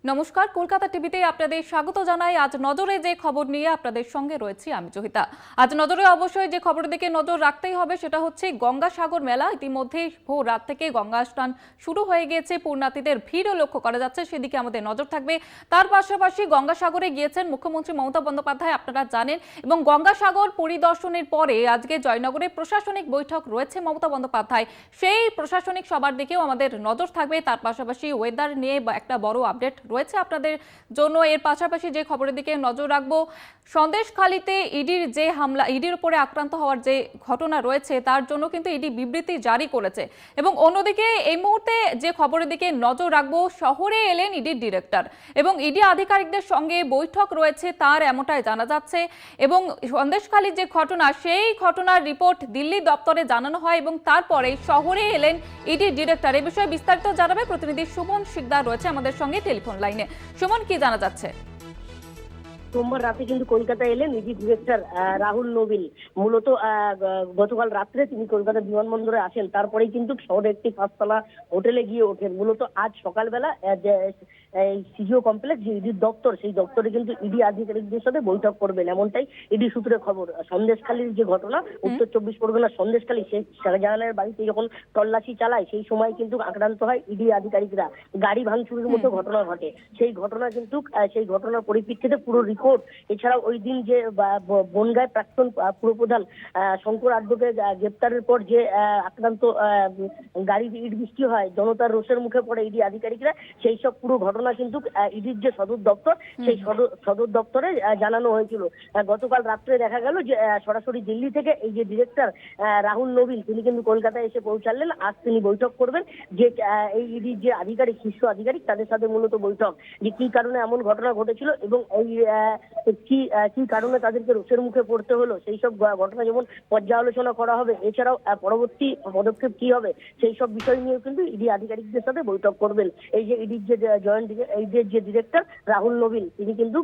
নমস্কার, কলকাতা টিভিতে আপনাদের স্বাগত জানাই। আজ নজরে যে খবর নিয়ে আপনাদের সঙ্গে রয়েছি আমি জহিতা। আজ নজরে অবশ্যই যে খবরের দিকে নজর রাখতেই হবে সেটা হচ্ছে গঙ্গাসাগর মেলা। ইতিমধ্যেই ভোর রাত থেকে গঙ্গা স্নান শুরু হয়ে গিয়েছে, পূর্ণার্থীদের ভিড়ও লক্ষ্য করা যাচ্ছে, সেদিকে আমাদের নজর থাকবে। তার পাশাপাশি গঙ্গাসাগরে গিয়েছেন মুখ্যমন্ত্রী মমতা বন্দ্যোপাধ্যায়, আপনারা জানেন, এবং গঙ্গাসাগর পরিদর্শনের পরে আজকে জয়নগরে প্রশাসনিক বৈঠক রয়েছে মমতা বন্দ্যোপাধ্যায়। সেই প্রশাসনিক সভার দিকেও আমাদের নজর থাকবে। তার পাশাপাশি ওয়েদার নিয়ে একটা বড় আপডেট রয়েছে আপনাদের জন্য। এর পাশাপাশি যে খবরের দিকে নজর রাখবো, সন্দেশখালীতে ইডির যে হামলা, ইডির উপরে আক্রান্ত হওয়ার যে ঘটনা রয়েছে তার জন্য কিন্তু ইডি বিবৃতি জারি করেছে। এবং অন্যদিকে এই মুহূর্তে যে খবরের দিকে নজর রাখবো, শহরে এলেন ইডির ডিরেক্টর এবং ইডি আধিকারিকদের সঙ্গে বৈঠক রয়েছে তার, এমনটাই জানা যাচ্ছে। এবং সন্দেশখালীর যে ঘটনা, সেই ঘটনার রিপোর্ট দিল্লি দপ্তরে জানানো হয় এবং তারপরে শহরে এলেন ইডির ডিরেক্টর। এই বিষয়ে বিস্তারিত জানাবে প্রতিনিধি সুমন শিকদার রয়েছে আমাদের সঙ্গে টেলিফোন লাইনে। সুমন, কি জানা যাচ্ছে? সোমবার রাতে কিন্তু কলকাতা এলেন ইডি ডিরেক্টর রাহুল নোবিল। মূলত গতকাল রাত্রে তিনি কলকাতা বিমানবন্দরে আসেন, তারপরেই কিন্তু শহরে একটি পাঁচতলা হোটেলে গিয়ে ওঠেন। মূলত আজ সকালবেলা এই সিজিও কমপ্লেক্স যে ইডির দপ্তর, সেই দপ্তরে কিন্তু ইডি আধিকারিকদের সাথে বৈঠক করবেন, এমনটাই ইডি সূত্রে খবর। সন্দেশখালীর যে ঘটনা, উত্তর চব্বিশ পরগনার সন্দেশখালী, সেই শাহজালালের বাড়িতে যখন তল্লাশি চালায় সেই সময় কিন্তু আক্রান্ত হয় ইডি আধিকারিকরা, গাড়ি ভাঙচুরের মতো ঘটনা ঘটে। সেই ঘটনা কিন্তু সেই ঘটনার পরিপ্রেক্ষিতে পুরো রিপোর্ট, এছাড়াও ওই দিন যে বনগাঁয় প্রাক্তন পুরপ্রধান শঙ্কর আড্ডকে গ্রেপ্তারের পর যে আক্রান্ত গাড়ির ইট বৃষ্টি হয়, জনতার রোষের মুখে পড়ে ইডি আধিকারিকরা, সেই সব পুরো ঘটনা কিন্তু ইডির যে সদর দপ্তর, সেই সদর দপ্তরে জানানো হয়েছিল। গতকাল রাত্রে দেখা গেল যে সরাসরি দিল্লি থেকে এই যে ডিরেক্টর রাহুল নোবিল, তিনি কিন্তু কলকাতায় এসে পৌঁছালেন। আজ তিনি বৈঠক করবেন যে এই ইডির যে আধিকারিক, শীর্ষ আধিকারিক, তাদের সাথে মূলত বৈঠক, যে কি কারণে এমন ঘটনা ঘটেছিল এবং এই কি কারণে তাদেরকে রোষের মুখে পড়তে হলো, সেই সব ঘটনা যেমন পর্যালোচনা করা হবে। এছাড়াও পরবর্তী পদক্ষেপ কি হবে সেই সব বিষয় নিয়েও কিন্তু ইডি আধিকারিকদের সাথে বৈঠক করবেন এই যে ইডির যে জয়েন্ট ইডির যে ডিরেক্টর রাহুল নোবিল, তিনি কিন্তু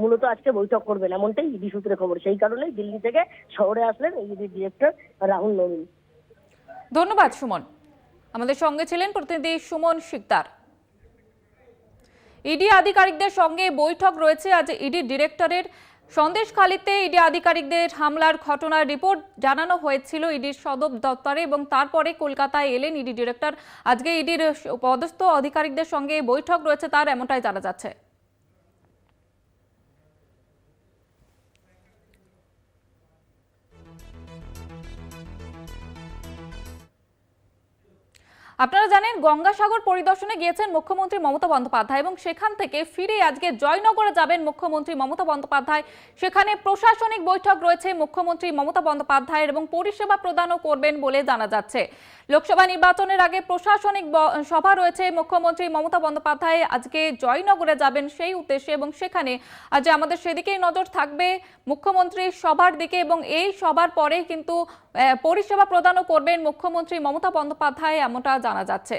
মূলত আজকে বৈঠক করবেন, এমনটাই ইডি সূত্রে খবর। সেই কারণেই দিল্লি থেকে শহরে আসলেন এই ইডির ডিরেক্টর রাহুল নোবিল। ধন্যবাদ সুমন, আমাদের সঙ্গে ছিলেন প্রতিনিধি সুমন শিকদার। ইডি আধিকারিকদের সঙ্গে বৈঠক রয়েছে আজ ইডি ডিরেক্টরের। সন্দেশখালীতে ইডি আধিকারিকদের হামলার ঘটনার রিপোর্ট জানানো হয়েছিল ইডির সদর দপ্তরে এবং তারপরে কলকাতায় এলেন ইডি ডিরেক্টর। আজকে ইডির পদস্থ আধিকারিকদের সঙ্গে বৈঠক রয়েছে তার, এমনটাই জানা যাচ্ছে। আপনারা জানেন, গঙ্গাসাগর পরিদর্শনে গিয়েছেন মুখ্যমন্ত্রী মমতা বন্দ্যোপাধ্যায় এবং সেখান থেকে ফিরে আজকে জয়নগরে যাবেন মুখ্যমন্ত্রী মমতা বন্দ্যোপাধ্যায়। সেখানে প্রশাসনিক বৈঠক রয়েছে মুখ্যমন্ত্রী মমতা বন্দ্যোপাধ্যায়ের এবং পরিষেবা প্রদানও করবেন বলে জানা যাচ্ছে। লোকসভা নির্বাচনের আগে প্রশাসনিক সভা রয়েছে, মুখ্যমন্ত্রী মমতা বন্দ্যোপাধ্যায় আজকে জয়নগরে যাবেন সেই উদ্দেশ্যে এবং সেখানে আজ আমাদের সেদিকেই নজর থাকবে, মুখ্যমন্ত্রীর সভার দিকে। এবং এই সভার পরে কিন্তু পরিষেবা প্রদানও করবেন মুখ্যমন্ত্রী মমতা বন্দ্যোপাধ্যায়, এমনটা জানা যাচ্ছে।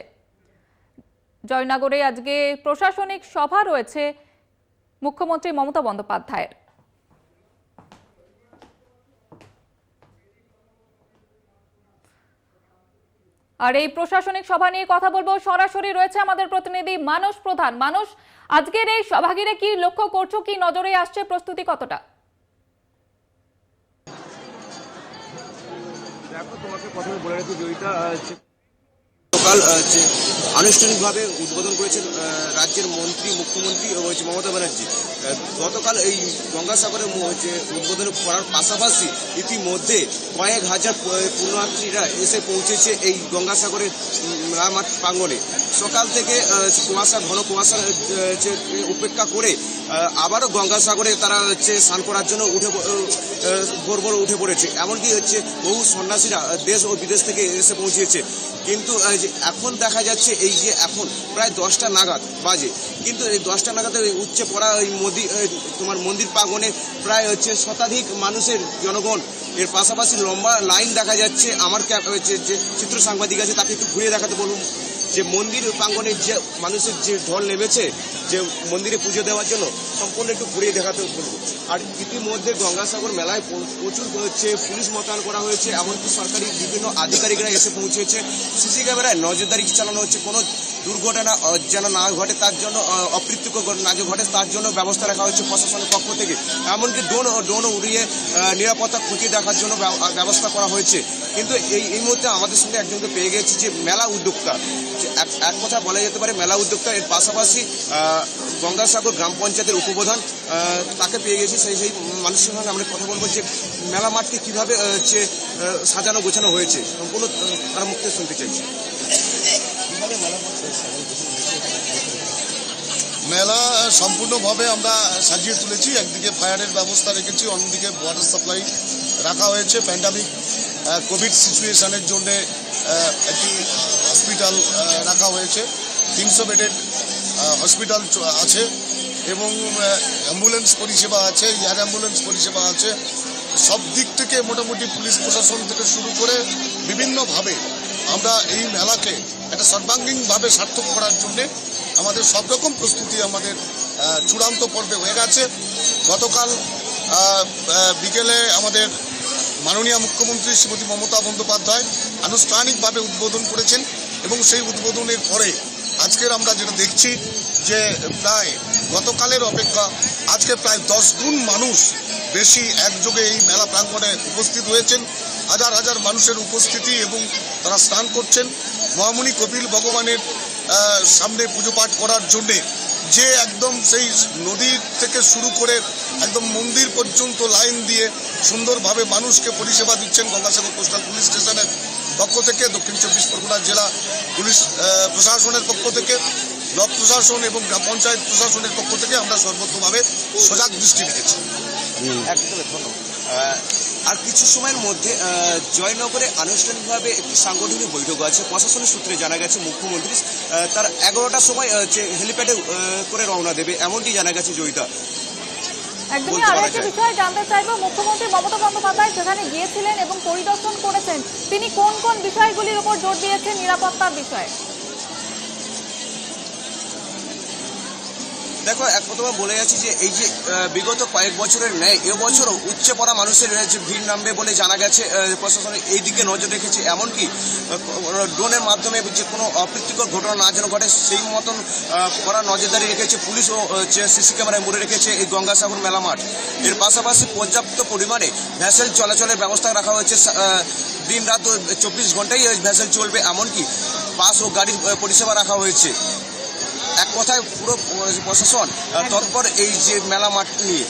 জয়নগরে আজকে প্রশাসনিক সভা রয়েছে মুখ্যমন্ত্রী মমতা বন্দ্যোপাধ্যায়ের। আর এই প্রশাসনিক সভা নিয়ে কথা বলবো, সরাসরি রয়েছে আমাদের প্রতিনিধি মানস প্রধান। মানস, আজকের এই সভা ঘিরে কি লক্ষ্য করছো, কি নজরে আসছে, প্রস্তুতি কতটা? দেখো, তোমাকে প্রথমে বলে রাখি জয়িতা, সকাল আনুষ্ঠানিকভাবে উদ্বোধন করেছেন রাজ্যের মন্ত্রী মুখ্যমন্ত্রী মমতা ব্যানার্জি। গতকাল এই গঙ্গাসাগরে উদ্বোধন করার পাশাপাশি ইতিমধ্যে কয়েক হাজার পুণ্যার্থীরা এসে পৌঁছেছে এই গঙ্গাসাগরের মাঠ প্রাঙ্গণে। সকাল থেকে ঘন কুয়াশা উপেক্ষা করে আবারও গঙ্গাসাগরে তারা স্নান করার জন্য ভোর উঠে পড়েছে। এমনকি বহু সন্ন্যাসীরা দেশ ও বিদেশ থেকে এসে পৌঁছেছে। কিন্তু এখন দেখা যাচ্ছে এই যে এখন প্রায় 10টা নাগাদ বাজে, কিন্তু এই 10টা নাগাদ উচ্চে পড়া ওই মন্দির প্রাঙ্গণে প্রায় শতাধিক মানুষের জনগণ। এর পাশাপাশি লম্বা লাইন দেখা যাচ্ছে। আমার যে চিত্র সাংবাদিক আছে তাকে একটু ঘুরিয়ে দেখাতে বলুন যে মন্দির প্রাঙ্গণে যে মানুষের যে ঢল নেমেছে যে মন্দিরে পুজো দেওয়ার জন্য, সম্পূর্ণ একটু ঘুরিয়ে দেখাতে বলবো। আর ইতিমধ্যে গঙ্গাসাগর মেলায় প্রচুর পুলিশ মোতায়েন করা হয়েছে, এমনকি সরকারি বিভিন্ন আধিকারিকরা এসে পৌঁছেছে। সিসি ক্যামেরায় নজরদারি চালানো হচ্ছে, কোনো দুর্ঘটনা যেন না ঘটে, তার জন্য অপ্রীতিকর না যে ঘটে তার জন্য ব্যবস্থা রাখা হয়েছে প্রশাসনের পক্ষ থেকে। এমনকি ড্রোন উড়িয়ে নিরাপত্তা খতিয়ে দেখার জন্য ব্যবস্থা করা হয়েছে। কিন্তু এই মুহূর্তে আমাদের সঙ্গে একজনকে পেয়ে গেছি যে মেলা উদ্যোক্তা, এক কথা বলা যেতে পারে মেলা উদ্যোক্তা। এর পাশাপাশি গঙ্গাসাগর গ্রাম পঞ্চায়েতের উপপ্রধান, তাকে পেয়ে গেছি। সেই মানুষের সঙ্গে আমরা কথা বলবো যে মেলা মাঠকে কীভাবে সাজানো গোছানো হয়েছে, সম্পূর্ণ তার মুখ থেকে শুনতে চাইছি। মেলা সম্পূর্ণভাবে আমরা সাজিয়ে তুলেছি। একদিকে ফায়ারের ব্যবস্থা রেখেছি, অন্যদিকে ওয়াটার সাপ্লাই রাখা হয়েছে। প্যান্ডামিক কোভিড সিচুয়েশনের জন্য একটি হসপিটাল রাখা হয়েছে, 300 বেডের হসপিটাল আছে এবং অ্যাম্বুলেন্স পরিষেবা আছে, এয়ার অ্যাম্বুলেন্স পরিষেবা আছে। সব দিক থেকে মোটামুটি পুলিশ প্রশাসন থেকে শুরু করে বিভিন্নভাবে আমরা এই মেলাকে একটা সর্বাঙ্গীনভাবে সার্থক করার জন্যে আমাদের সব রকম প্রস্তুতি আমাদের চূড়ান্ত পর্বে হয়ে গেছে। গতকাল বিকেলে আমাদের মাননীয় মুখ্যমন্ত্রী শ্রীমতী মমতা বন্দ্যোপাধ্যায় আনুষ্ঠানিকভাবে উদ্বোধন করেছেন এবং সেই উদ্বোধনের পরে আজকের আমরা যেটা দেখছি যে প্রায় গতকালের অপেক্ষা আজকে প্রায় 10 গুণ মানুষ বেশি একযোগে এই মেলা প্রাঙ্গণে উপস্থিত হয়েছেন। হাজার হাজার মানুষের উপস্থিতি এবং তারা স্নান করছেন। মহামুনি কপিল ভগবানের সামনে পুজো পাঠ করার জন্যে যে একদম সেই নদী থেকে শুরু করে একদম মন্দির পর্যন্ত লাইন দিয়ে সুন্দরভাবে মানুষকে পরিষেবা দিচ্ছেন গঙ্গাসাগর কোস্টাল পুলিশ স্টেশনের পক্ষ থেকে, দক্ষিণ 24 পরগনা জেলা পুলিশ প্রশাসনের পক্ষ থেকে, ব্লক প্রশাসন এবং গ্রাম পঞ্চায়েত প্রশাসনের পক্ষ থেকে আমরা সর্বতভাবে সজাগ দৃষ্টি রেখেছি। একদমই ধন্যবাদ। আর কিছু সময়ের মধ্যে জয়নগরে আনুষ্ঠানিকভাবে একটি সাংগঠনিক বৈঠক আছে। প্রশাসনের সূত্রে জানা গেছে মুখ্যমন্ত্রী তার 11টার সময় হেলিপ্যাডে করে রওনা দেবে, এমনটি জানা গেছে। জয়িতা, একদমই আরো একটা বিষয় জানতে চাইবো, মুখ্যমন্ত্রী মমতা বন্দ্যোপাধ্যায় যেখানে গিয়েছিলেন এবং পরিদর্শন করেছেন, তিনি কোন কোন বিষয়গুলির উপর জোর দিয়েছেন নিরাপত্তার বিষয়ে? দেখো, এক প্রথমে বলে যাচ্ছি যে এই যে বিগত কয়েক বছরের ন্যায় এবছরও উচ্চে পড়া মানুষের যে ভিড় নামবে বলে জানা গেছে। প্রশাসন এই দিকে নজর রেখেছে, এমনকি ড্রোনের মাধ্যমে যে কোনো অপ্রীতিকর ঘটনা না যেন ঘটে সেই মতন কড়া নজরদারি রেখেছে পুলিশ ও সিসি ক্যামেরায় মুড়ে রেখেছে এই গঙ্গাসাগর মেলা মাঠ। এর পাশাপাশি পর্যাপ্ত পরিমাণে ভ্যাসেল চলাচলের ব্যবস্থা রাখা হয়েছে। দিন রাত 24 ঘন্টাই ভ্যাসেল চলবে, এমনকি বাস ও গাড়ির পরিষেবা রাখা হয়েছে। এক কথায় পুরো প্রশাসন তৎপর এই যে মেলা মাঠ নিয়ে।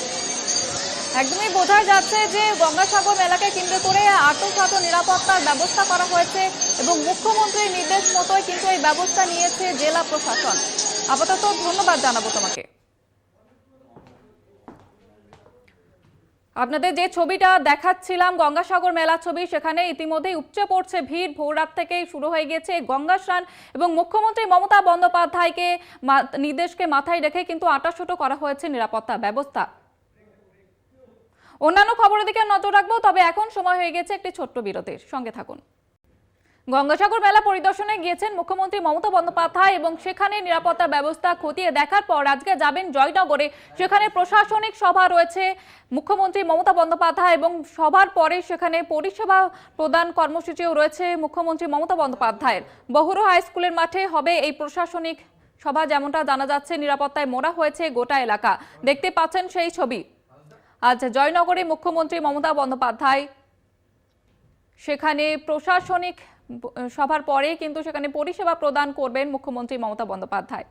একদমই বোঝা যাচ্ছে যে গঙ্গাসাগর মেলাকে কেন্দ্র করে আঁটসাঁট নিরাপত্তার ব্যবস্থা করা হয়েছে এবং মুখ্যমন্ত্রীর নির্দেশ মতোই কিন্তু এই ব্যবস্থা নিয়েছে জেলা প্রশাসন। আপাতত ধন্যবাদ জানাবো তোমাকে। আপনাদের যে ছবিটা দেখাচ্ছিলাম গঙ্গাসাগর মেলা ছবি, সেখানে ইতিমধ্যেই উপচে পড়ছে ভিড়। ভোর রাত থেকেই শুরু হয়ে গেছে গঙ্গা স্নান এবং মুখ্যমন্ত্রী মমতা বন্দ্যোপাধ্যায়কে নির্দেশকে মাথায় রেখে কিন্তু আঁটাশুটো করা হয়েছে নিরাপত্তা ব্যবস্থা। অন্যান্য খবরের দিকে নজর রাখবো, তবে এখন সময় হয়ে গেছে একটি ছোট্ট বিরতির। সঙ্গে থাকুন। গঙ্গাসাগর মেলা পরিদর্শনে গিয়েছেন মুখ্যমন্ত্রী মমতা বন্দ্যোপাধ্যায় এবং সেখানে নিরাপত্তা ব্যবস্থা খতিয়ে দেখার পর আজকে যাবেন জয়নগরে। সেখানে প্রশাসনিক সভা রয়েছে মুখ্যমন্ত্রী মমতা বন্দ্যোপাধ্যায় এবং সভার পরে সেখানে পরিষেবা প্রদান কর্মসূচিও রয়েছে মুখ্যমন্ত্রী মমতা বন্দ্যোপাধ্যায়ের। বহরু হাই স্কুলের মাঠে হবে এই প্রশাসনিক সভা। যেমনটা জানা যাচ্ছে, নিরাপত্তায় মোড়া হয়েছে গোটা এলাকা। দেখতে পাচ্ছেন সেই ছবি। আজ জয়নগরে মুখ্যমন্ত্রী মমতা বন্দ্যোপাধ্যায় সেখানে প্রশাসনিক সভার পরে কিন্তু সেখানে পরিষেবা প্রদান করবেন মুখ্যমন্ত্রী মমতা বন্দ্যোপাধ্যায়।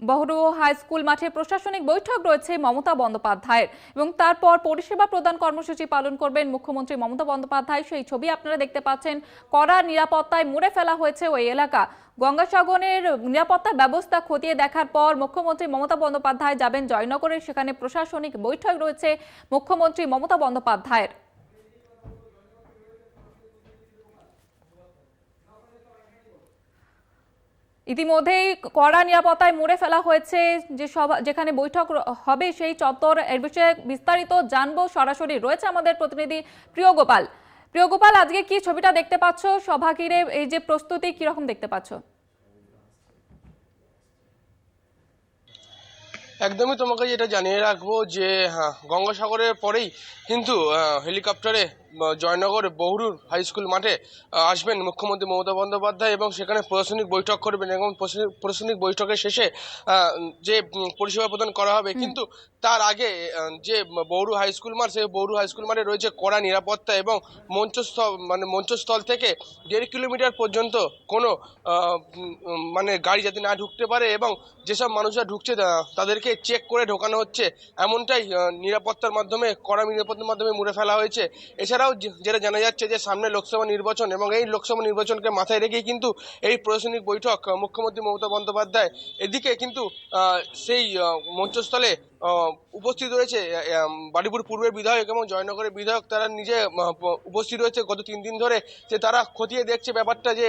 বহরু হাই স্কুল মাঠে প্রশাসনিক বৈঠক রয়েছে মমতা বন্দ্যোপাধ্যায়ের এবং তারপর পরিষেবা প্রদান কর্মসূচি পালন করবেন মুখ্যমন্ত্রী মমতা বন্দ্যোপাধ্যায়। সেই ছবি আপনারা দেখতে পাচ্ছেন। কড়া নিরাপত্তায় মুড়ে ফেলা হয়েছে ওই এলাকা। গঙ্গাসাগরের নিরাপত্তা ব্যবস্থা খতিয়ে দেখার পর মুখ্যমন্ত্রী মমতা বন্দ্যোপাধ্যায় যাবেন জয়নগরে। সেখানে প্রশাসনিক বৈঠক রয়েছে মুখ্যমন্ত্রী মমতা বন্দ্যোপাধ্যায়ের। ইতিমধ্যেই কড়া নিরাপত্তায় মুড়ে ফেলা হয়েছে যে সভা যেখানে বৈঠক হবে সেই চত্বর। এর বিষয়ে বিস্তারিত জানবো, সরাসরি রয়েছে আমাদের প্রতিনিধি প্রিয় গোপাল। প্রিয় গোপাল, আজকে কি ছবিটা দেখতে পাচ্ছ? সভা ঘিরে এই যে প্রস্তুতি কিরকম দেখতে পাচ্ছ? একদমই তোমাকে যেটা জানিয়ে রাখবো যে গঙ্গাসাগরের পরেই কিন্তু হেলিকপ্টারে জয়নগর বহুরুর হাই স্কুল মাঠে আসবেন মুখ্যমন্ত্রী মমতা বন্দ্যোপাধ্যায় এবং সেখানে প্রশাসনিক বৈঠক করবেন এবং প্রশাসনিক বৈঠকের শেষে যে পরিষেবা প্রদান করা হবে। কিন্তু তার আগে যে বহুরু হাই স্কুল মাঠ, সেই বহুরু হাই স্কুল মাঠে রয়েছে কড়া নিরাপত্তা এবং মঞ্চস্থল থেকে 1.5 কিলোমিটার পর্যন্ত কোনো গাড়ি যাতে না ঢুকতে পারে এবং যেসব মানুষরা ঢুকছে তাদেরকে চেক করে ঢোকানো হচ্ছে, এমনটাই কড়া নিরাপত্তার মাধ্যমে মুড়ে ফেলা হয়েছে। এছাড়াও যেটা জানা যাচ্ছে যে সামনে লোকসভা নির্বাচন এবং এই লোকসভা নির্বাচনকে মাথায় রেখেই কিন্তু এই প্রশাসনিক বৈঠক মুখ্যমন্ত্রী মমতা বন্দ্যোপাধ্যায়। এদিকে কিন্তু সেই মঞ্চস্থলে উপস্থিত রয়েছে বারুইপুর পূর্বের বিধায়ক এবং জয়নগরের বিধায়ক। তারা নিজে উপস্থিত রয়েছে গত 3 দিন ধরে, যে তারা খতিয়ে দেখছে ব্যাপারটা যে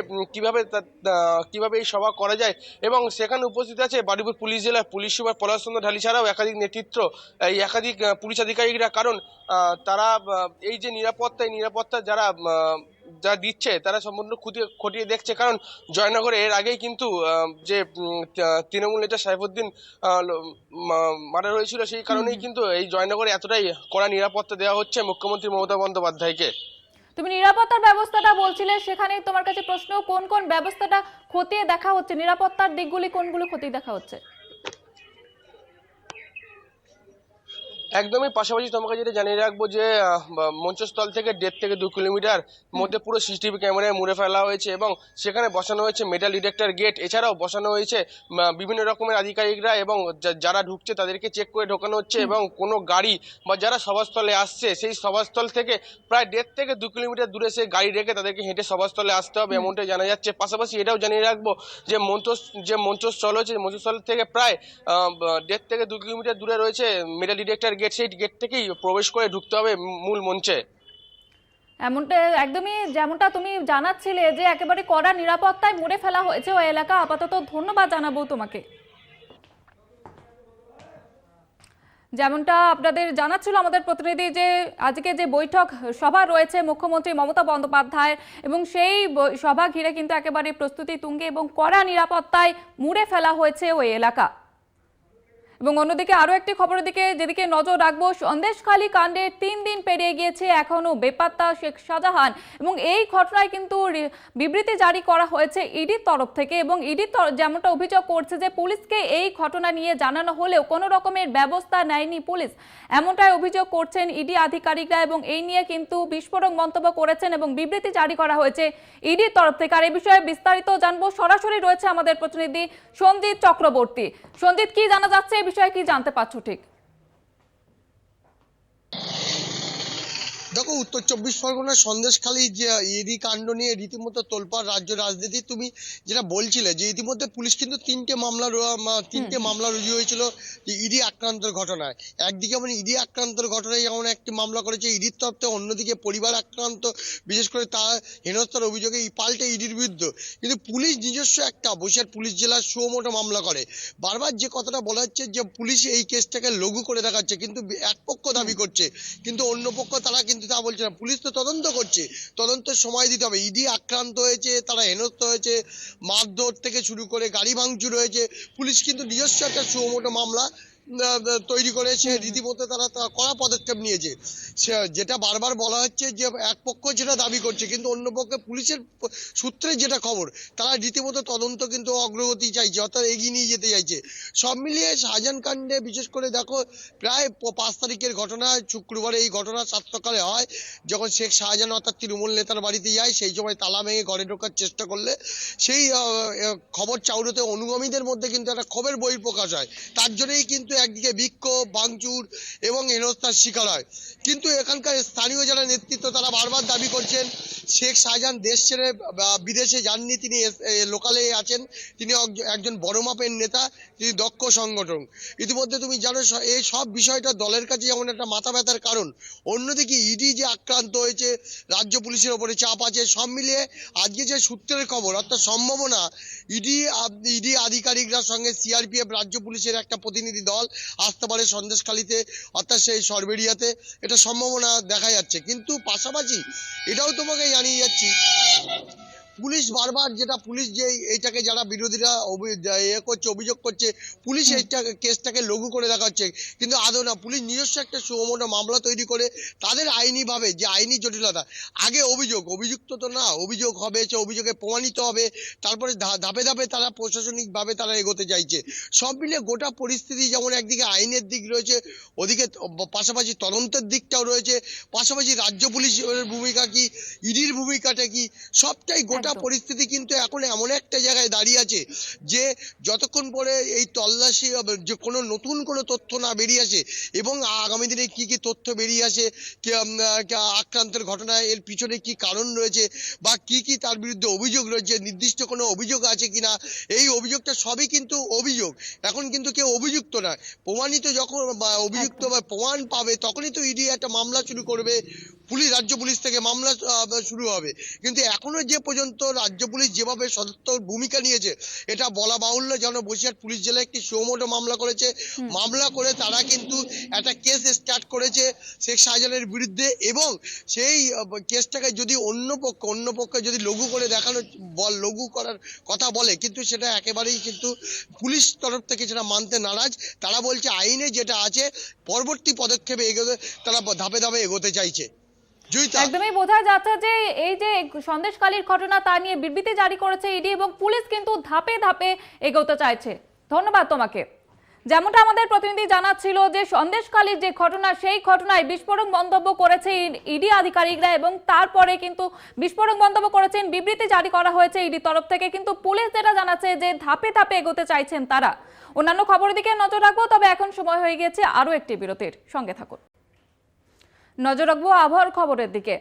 কিভাবে এই সভা করা যায়। এবং সেখানে উপস্থিত আছে বারুইপুর পুলিশ জেলার পুলিশ সুপার পলাশ চন্দ্র ঢালি ছাড়াও একাধিক নেতৃত্ব, একাধিক পুলিশ আধিকারিকরা। কারণ তারা এই যে নিরাপত্তা যারা দিচ্ছে তারা সম্পূর্ণ খতিয়ে দেখছে। কারণ জয়নগরে এর আগেই কিন্তু যে তৃণমূল নেতা সাইফুদ্দিন মারা হয়েছিল, সেই কারণেই কিন্তু এই জয়নগরে এতটাই কড়া নিরাপত্তা দেওয়া হচ্ছে মুখ্যমন্ত্রী মমতা বন্দ্যোপাধ্যায়কে। তুমি নিরাপত্তার ব্যবস্থাটা বলছিলে, সেখানেই তোমার কাছে প্রশ্ন, কোন কোন ব্যবস্থাটা খতিয়ে দেখা হচ্ছে, নিরাপত্তার দিকগুলি কোনগুলো খতিয়ে দেখা হচ্ছে? একদমই পাশাপাশি তোমাকে যেটা জানিয়ে রাখবো যে মঞ্চস্থল থেকে 1.5 থেকে 2 কিলোমিটার মধ্যে পুরো সিসিটিভি ক্যামেরায় মুড়ে ফেলা হয়েছে এবং সেখানে বসানো হয়েছে মেটাল ডিটেক্টর গেট। এছাড়াও বসানো হয়েছে বিভিন্ন রকমের আধিকারিকরা এবং যারা ঢুকছে তাদেরকে চেক করে ঢোকানো হচ্ছে এবং কোনো গাড়ি বা যারা সভাস্থলে আসছে সেই সভাস্থল থেকে প্রায় 1.5 থেকে 2 কিলোমিটার দূরে সেই গাড়ি রেখে তাদেরকে হেঁটে সভাস্থলে আসতে হবে, এমনটাই জানা যাচ্ছে। পাশাপাশি এটাও জানিয়ে রাখবো যে মঞ্চস্থল হচ্ছে, মঞ্চস্থল থেকে প্রায় 1.5 থেকে 2 কিলোমিটার দূরে রয়েছে মেটাল ডিটেক্টর গেট। সেই গেট থেকেই প্রবেশ করে ঢুকতে হবে মূল মঞ্চে। এমনটা একদমই যেমনটা তুমি জানাচ্ছিলে যে একেবারে কড়া নিরাপত্তায় মুড়ে ফেলা হয়েছে ওই এলাকা। আপাতত ধন্যবাদ জানাবো তোমাকে। যেমনটা আপনাদের জানাচ্ছিল আমাদের প্রতিনিধি যে আজকে যে বৈঠক সভা রয়েছে মুখ্যমন্ত্রী মমতা বন্দ্যোপাধ্যায়ের, এবং সেই সভা ঘিরে কিন্তু একেবারে প্রস্তুতি তুঙ্গে এবং কড়া নিরাপত্তায় মুড়ে ফেলা হয়েছে ওই এলাকা। এবং অন্যদিকে আরো একটি খবরের দিকে যেদিকে নজর রাখবো, সন্দেশখালী কাণ্ডে 3 দিন পেরিয়ে গিয়েছে, এখনো বেপাত্তা শেখ শাহজাহান। এবং এই ঘটনায় কিন্তু বিবৃতি জারি করা হয়েছে ইডির তরফ থেকে, এবং ইডির যেমনটা অভিযোগ করছে যে পুলিশকে এই ঘটনা নিয়ে জানানো হলেও কোনো রকমের ব্যবস্থা নেয়নি পুলিশ, এমনটাই অভিযোগ করছেন ইডি আধিকারিকরা। এবং এই নিয়ে কিন্তু বিস্ফোরক মন্তব্য করেছেন এবং বিবৃতি জারি করা হয়েছে ইডির তরফ থেকে। আর এই বিষয়ে বিস্তারিত জানবো, সরাসরি রয়েছে আমাদের প্রতিনিধি সঞ্জিত চক্রবর্তী। সঞ্জিত, কি জানা যাচ্ছে, এই বিষয়ে কি জানতে পারছো ঠিক? দেখো, উত্তর 24 পরগনার সন্দেশখালী যে ইডি কাণ্ড নিয়ে রীতিমতো তোলপাড় রাজ্য রাজনীতি। তুমি যেটা বলছিলে যে ইতিমধ্যে পুলিশ কিন্তু 3টে মামলা রুজু হয়েছিল ইডি আক্রান্তর ঘটনায়। একদিকে মানে ইডি আক্রান্তর ঘটনায় যেমন একটি মামলা করেছে ইডির তরফ থেকে, অন্যদিকে পরিবার আক্রান্ত বিশেষ করে তার হেনস্থার অভিযোগে পাল্টে ইডির বিরুদ্ধে কিন্তু পুলিশ নিজস্ব একটা বরিশাল পুলিশ জেলার সুমোটো মামলা করে। বারবার যে কথাটা বলা হচ্ছে যে পুলিশ এই কেসটাকে লঘু করে দেখাচ্ছে, কিন্তু এক পক্ষ দাবি করছে কিন্তু অন্য পক্ষ তারা কিন্তু তা বলছে না। পুলিশ তো তদন্ত করছে, তদন্তের সময় দিতে হবে। ইডি আক্রান্ত হয়েছে, তারা হেনস্থ হয়েছে, মারধর থেকে শুরু করে গাড়ি ভাঙচুর হয়েছে। পুলিশ কিন্তু নিজস্ব একটা সুমোটো মামলা তৈরি করেছে, রীতিমতো তারা কড়া পদক্ষেপ নিয়েছে। যেটা বারবার বলা হচ্ছে যে এক পক্ষ যেটা দাবি করছে কিন্তু অন্য পক্ষে পুলিশের সূত্রে যেটা খবর, তারা রীতিমতো তদন্ত কিন্তু অগ্রগতি চাইছে, অর্থাৎ এগিয়ে নিয়ে যেতে চাইছে। সব মিলিয়ে শাহজাহান কাণ্ডে বিশেষ করে দেখো প্রায় 5 তারিখের ঘটনা, শুক্রবারে এই ঘটনা 7 সকালে হয়, যখন শেখ শাহজাহান অর্থাৎ তৃণমূল নেতার বাড়িতে যায়, সেই সময় তালা ভেঙে ঘরে ঢোকার চেষ্টা করলে সেই খবর চাউরতে অনুগামীদের মধ্যে কিন্তু একটা ক্ষোভের বহিঃপ্রকাশ হয়। তার জন্যই কিন্তু একদিকে বিক্ষোভ, ভাঙচুর এবং হেনস্থার শিকার হয়। কিন্তু এখানকার স্থানীয় যারা নেতৃত্ব তারা বারবার দাবি করছেন শেখ শাহজাহান দেশ ছেড়ে বিদেশে যাননি, তিনি লোকালে আছেন, তিনি একজন বড় মাপের নেতা, তিনি দক্ষ সংগঠন। ইতিমধ্যে তুমি জানো এই সব বিষয়টা দলের কাছে যেমন একটা মাথা ব্যথার কারণ, অন্যদিকে ইডি যে আক্রান্ত হয়েছে, রাজ্য পুলিশের ওপরে চাপ আছে। সব মিলিয়ে আজকে যে সূত্রের খবর, অর্থাৎ সম্ভাবনা ইডি আধিকারিকরা সঙ্গে সিআরপিএফ রাজ্য পুলিশের একটা প্রতিনিধি দল আসতে পারে সন্দেশখালীতে, অর্থাৎ সেই সরবেরিয়াতে, এটা সম্ভাবনা দেখা যাচ্ছে। কিন্তু পাশাপাশি এটাও তোমাকে জানিয়ে যাচ্ছি পুলিশ বারবার যেটা পুলিশ যে এইটাকে যারা বিরোধীরা অভিযোগ করছে পুলিশ এইটা কেসটাকে লঘু করে দেখাচ্ছে, কিন্তু আদৌ না, পুলিশ নিজস্ব একটা সুমোটো মামলা তৈরি করে তাদের আইনিভাবে যে আইনি জটিলতা, আগে অভিযুক্ত তো না, অভিযোগ হবে, সে অভিযোগে প্রমাণিত হবে, তারপরে ধাপে ধাপে তারা প্রশাসনিকভাবে তারা এগোতে চাইছে। সব মিলে গোটা পরিস্থিতি যেমন একদিকে আইনের দিক রয়েছে, ওদিকে পাশাপাশি তদন্তের দিকটাও রয়েছে, পাশাপাশি রাজ্য পুলিশের ভূমিকা কি, ইডির ভূমিকাটা কি, সবটাই গোটা একদম। পরিস্থিতি কিন্তু এখন এমন একটা জায়গায় দাঁড়িয়ে আছে যে যতক্ষণ পরে এই তল্লাশি যে কোনো নতুন কোনো তথ্য না বেরিয়ে আসে এবং আগামী দিনে কি কি তথ্য বেরিয়ে আসে, আক্রান্তের ঘটনায় এর পিছনে কি কারণ রয়েছে বা কি কি তার বিরুদ্ধে অভিযোগ রয়েছে, নির্দিষ্ট কোনো অভিযোগ আছে কিনা, এই অভিযোগটা সবই কিন্তু অভিযোগ, এখন কিন্তু কেউ অভিযুক্ত না, প্রমাণিত যখন বা অভিযুক্ত বা প্রমাণ পাবে তখনই তো ইডি একটা মামলা শুরু করবে, রাজ্য পুলিশ থেকে মামলা শুরু হবে। কিন্তু এখনো যে পর্যন্ত রাজ্য পুলিশ যেভাবে সদর্থক ভূমিকা নিয়েছে এটা বলা বাহুল্য, যেন বসিরহাট পুলিশ জেলায় একটি সুমোটো মামলা করেছে, মামলা করে তারা কিন্তু একটা কেস স্টার্ট করেছে শেখ শাহজাহানের বিরুদ্ধে, এবং সেই কেসটাকে যদি অন্য পক্ষে যদি লঘু করে দেখানো লঘু করার কথা বলে, কিন্তু সেটা একেবারেই কিন্তু পুলিশ তরফ থেকে সেটা মানতে নারাজ। তারা বলছে আইনে যেটা আছে পরবর্তী পদক্ষেপে এগোতে তারা ধাপে ধাপে এগোতে চাইছে। জয়িতা, একদমই বোঝা যাচ্ছে যে এই যে সন্দেশখালীর ঘটনা তা নিয়ে বিবৃতি জারি করেছে ইডি এবং পুলিশ কিন্তু ধাপে ধাপে এগোতে চাইছে। ধন্যবাদ তোমাকে। যেমনটা আমাদের প্রতিনিধি জানাচ্ছিল যে সন্দেশখালীর যে ঘটনা, সেই ঘটনায় বিস্ফোরক মন্তব্য করেছে ইডি আধিকারিকরা এবং তারপরে কিন্তু বিস্ফোরক মন্তব্য করেছেন, বিবৃতি জারি করা হয়েছে ইডি তরফ থেকে, কিন্তু পুলিশ যেটা জানাচ্ছে যে ধাপে ধাপে এগোতে চাইছেন তারা। অন্যান্য খবরের দিকে নজর রাখবো, তবে এখন সময় হয়ে গেছে আরো একটি বিরতির। সঙ্গে থাকুন। নজর রাখবো আবহাওয়ার খবরের দিকে।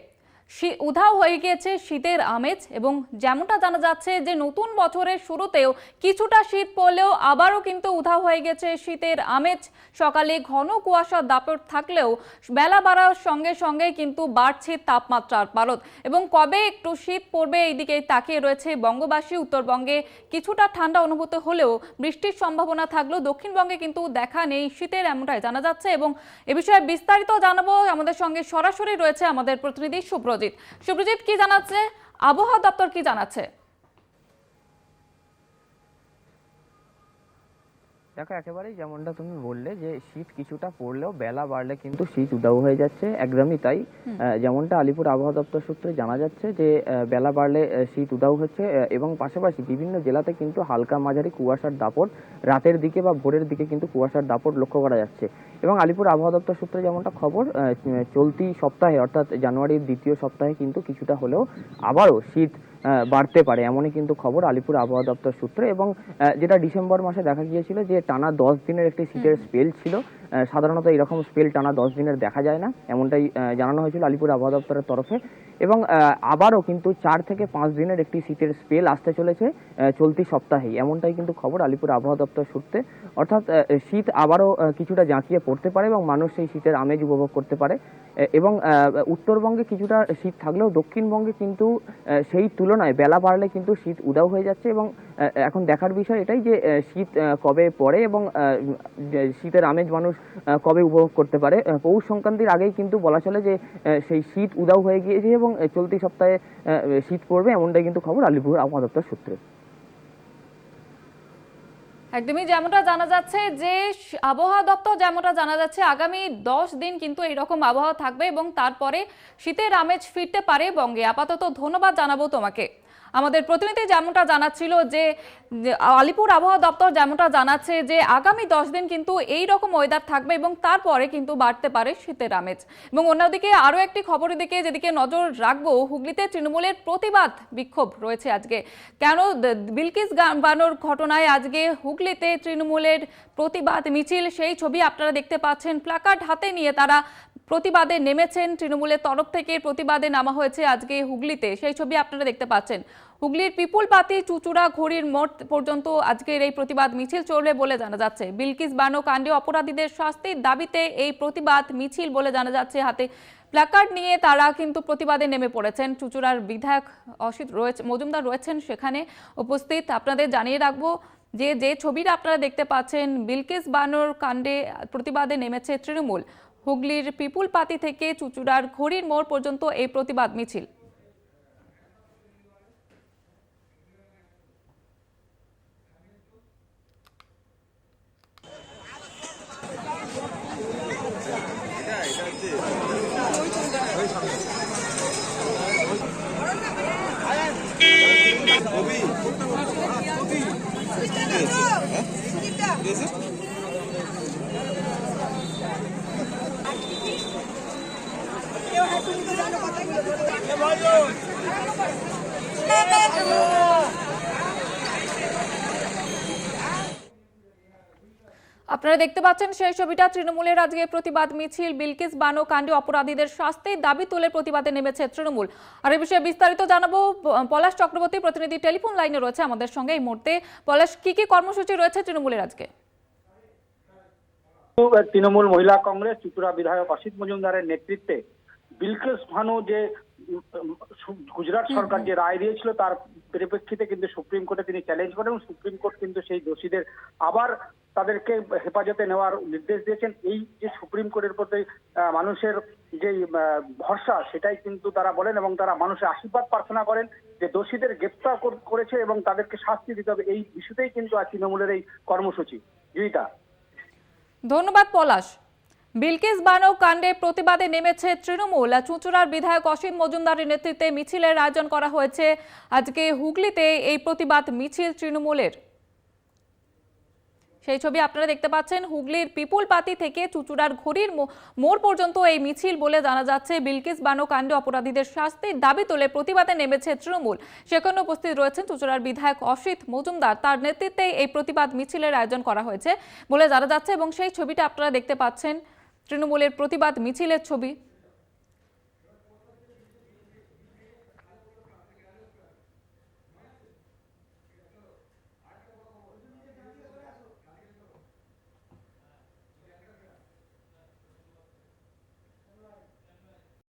উধাও হয়ে গিয়েছে শীতের আমেজ এবং যেমনটা জানা যাচ্ছে যে নতুন বছরের শুরুতেও কিছুটা শীত পড়লেও আবারও কিন্তু উধাও হয়ে গেছে শীতের আমেজ। সকালে ঘন কুয়াশার দাপট থাকলেও বেলা বাড়ার সঙ্গে সঙ্গে কিন্তু বাড়ছে তাপমাত্রার পারদ এবং কবে একটু শীত পড়বে এই দিকে তাকিয়ে রয়েছে বঙ্গবাসী। উত্তরবঙ্গে কিছুটা ঠান্ডা অনুভূত হলেও বৃষ্টির সম্ভাবনা থাকলেও দক্ষিণবঙ্গে কিন্তু দেখা নেই শীতের, এমনটাই জানা যাচ্ছে। এবং এ বিষয়ে বিস্তারিত জানাবো, আমাদের সঙ্গে সরাসরি রয়েছে আমাদের প্রতিনিধি সুব্রজিৎ কি জানাচ্ছে, আবহাওয়া দপ্তর কি জানাচ্ছে? দেখো, একেবারেই যেমনটা তুমি বললে যে শীত কিছুটা পড়লেও বেলা বাড়লে কিন্তু শীত উধাও হয়ে যাচ্ছে, একদমই তাই। যেমনটা আলিপুর আবহাওয়া দপ্তর সূত্রে জানা যাচ্ছে যে বেলা বাড়লে শীত উধাও হচ্ছে এবং পাশাপাশি বিভিন্ন জেলাতে কিন্তু হালকা মাঝারি কুয়াশার দাপট রাতের দিকে বা ভোরের দিকে কিন্তু কুয়াশার দাপট লক্ষ্য করা যাচ্ছে। এবং আলিপুর আবহাওয়া দপ্তর সূত্রে যেমনটা খবর, চলতি সপ্তাহে অর্থাৎ জানুয়ারির দ্বিতীয় সপ্তাহে কিন্তু কিছুটা হলেও আবারও শীত বাড়তে পারে, এমনই কিন্তু খবর আলিপুর আবহাওয়া দপ্তর সূত্রে। এবং যেটা ডিসেম্বর মাসে দেখা গিয়েছিল যে টানা 10 দিনের একটি শীতের স্পেল ছিল, সাধারণত এরকম স্পেল টানা 10 দিনের দেখা যায় না, এমনটাই জানানো হয়েছিল আলিপুর আবহাওয়া দপ্তরের তরফে। এবং আবারও কিন্তু 4 থেকে 5 দিনের একটি শীতের স্পেল আসতে চলেছে চলতি সপ্তাহেই, এমনটাই কিন্তু খবর আলিপুর আবহাওয়া দপ্তর সূত্রে। অর্থাৎ শীত আবারও কিছুটা জাঁকিয়ে পড়তে পারে এবং মানুষ সেই শীতের আমেজ উপভোগ করতে পারে। এবং উত্তরবঙ্গে কিছুটা শীত থাকলেও দক্ষিণবঙ্গে কিন্তু সেই তুলনায় বেলা বাড়লে কিন্তু শীত উধাও হয়ে যাচ্ছে। এবং এখন দেখার বিষয় এটাই যে শীত কবে পড়ে এবং শীতের আমেজ মানুষ কবে উপভোগ করতে পারে। পৌষ সংক্রান্তির আগেই কিন্তু বলা চলে যে সেই শীত উধাও হয়ে গিয়েছে এবং চলতি সপ্তাহে শীত পড়বে, এমনটাই কিন্তু খবর আলিপুর আবহাওয়া দপ্তর সূত্রে। একদমই যেমনটা জানা যাচ্ছে যে আবহাওয়া দপ্তর যেমনটা জানা যাচ্ছে আগামী 10 দিন কিন্তু এইরকম আবহাওয়া থাকবে এবং তারপরে শীতের আমেজ ফিরতে পারে বঙ্গে। আপাতত ধন্যবাদ জানাবো তোমাকে। আমাদের প্রতিনিধি যেমনটা জানাচ্ছিল যে আলিপুর আবহাওয়া দপ্তর যেমনটা জানাচ্ছে যে আগামী 10 দিন কিন্তু এই রকম ওয়েদার থাকবে এবং তারপরে কিন্তু বাড়তে পারে শীতের আমেজ। এবং অন্যদিকে আরো একটি খবরের দিকে যেদিকে নজর রাখবো, হুগলিতে তৃণমূলের প্রতিবাদ বিক্ষোভ রয়েছে আজকে। কেন? বিলকিস বানোর ঘটনায় আজকে হুগলিতে তৃণমূলের প্রতিবাদ মিছিল, সেই ছবি আপনারা দেখতে পাচ্ছেন। প্ল্যাকার্ড হাতে নিয়ে তারা প্রতিবাদে নেমেছেন, তৃণমূলের তরফ থেকে প্রতিবাদে নামা হয়েছে আজকে হুগলিতে, সেই ছবি আপনারা দেখতে পাচ্ছেন। হুগলির পিপুলপাতি চুচুড়া ঘড়ির মোড় পর্যন্ত আজকের এই প্রতিবাদ মিছিল চলবে বলে জানা যাচ্ছে। বিলকিস বানো কাণ্ডে অপরাধীদের শাস্তির দাবিতে এই প্রতিবাদ মিছিল বলে জানা যাচ্ছে। হাতে প্ল্যাকার্ড নিয়ে তারা কিন্তু প্রতিবাদে নেমে পড়েছেন। চুচুড়ার বিধায়ক অসিত মজুমদার রয়েছেন সেখানে উপস্থিত। আপনাদের জানিয়ে রাখবো যে ছবিটা আপনারা দেখতে পাচ্ছেন, বিলকিস বানোর কাণ্ডে প্রতিবাদে নেমেছে তৃণমূল। হুগলির পিপুলপাতি থেকে চুচুড়ার ঘড়ির মোড় পর্যন্ত এই প্রতিবাদ মিছিল। আপনারা দেখতে পাচ্ছেন সেই ছবিটা। তৃণমূলের আজকে প্রতিবাদ মিছিল, বিলকিস বানো কাণ্ডে অপরাধীদের শাস্তির দাবি তুলে প্রতিবাদে নেমেছে তৃণমূল। আর এই বিষয়ে বিস্তারিত জানাবো, পলাশ চক্রবর্তী প্রতিনিধি টেলিফোন লাইনে রয়েছে আমাদের সঙ্গে এই মুহূর্তে। পলাশ, কি কি কর্মসূচি রয়েছে তৃণমূলের আজকে? তৃণমূল মহিলা কংগ্রেস চুঁচুড়া বিধায়ক অসিত মজুমদারের নেতৃত্বে বিলকিস বানো যে গুজরাট সরকার যে রায় দিয়েছিল তার পরিপ্রেক্ষিতে কিন্তু সুপ্রিম কোর্টে তিনি চ্যালেঞ্জ করেন এবং সুপ্রিম কোর্ট কিন্তু সেই দোষীদের আবার তাদেরকে হেফাজতে নেওয়ার নির্দেশ দিয়েছেন। এই যে সুপ্রিম কোর্টের প্রতি মানুষের যে ভরসা, সেটাই কিন্তু তারা বলেন এবং তারা মানুষের আশীর্বাদ প্রার্থনা করেন যে দোষীদের গ্রেপ্তার করেছে এবং তাদেরকে শাস্তি দিতে হবে। এই বিষয়তেই কিন্তু আজ তৃণমূলের এই কর্মসূচি। জয়িতা, ধন্যবাদ পলাশ। বিলকিস বানো কাণ্ডে প্রতিবাদে নেমেছে তৃণমূল। চুঁচুড়ার বিধায়ক অসীম মজুমদারের নেতৃত্বে মিছিলের আয়োজন করা হয়েছে আজকে হুগলিতে। এই প্রতিবাদ মিছিল তৃণমূলের, সেই ছবি আপনারা দেখতে পাচ্ছেন। হুগলির পিপুলপাতি থেকে চুঁচুড়ার ঘড়ির মোড় পর্যন্ত এই মিছিল বলে জানা যাচ্ছে। বিলকিস বানো কাণ্ডে অপরাধীদের শাস্তির দাবি তুলে প্রতিবাদে নেমেছে তৃণমূল। সেখানে উপস্থিত রয়েছেন চুঁচুড়ার বিধায়ক অসিত মজুমদার। তার নেতৃত্বে এই প্রতিবাদ মিছিলের আয়োজন করা হয়েছে বলে জানা যাচ্ছে এবং সেই ছবিটা আপনারা দেখতে পাচ্ছেন, তৃণমূলের প্রতিবাদ মিছিলের ছবি।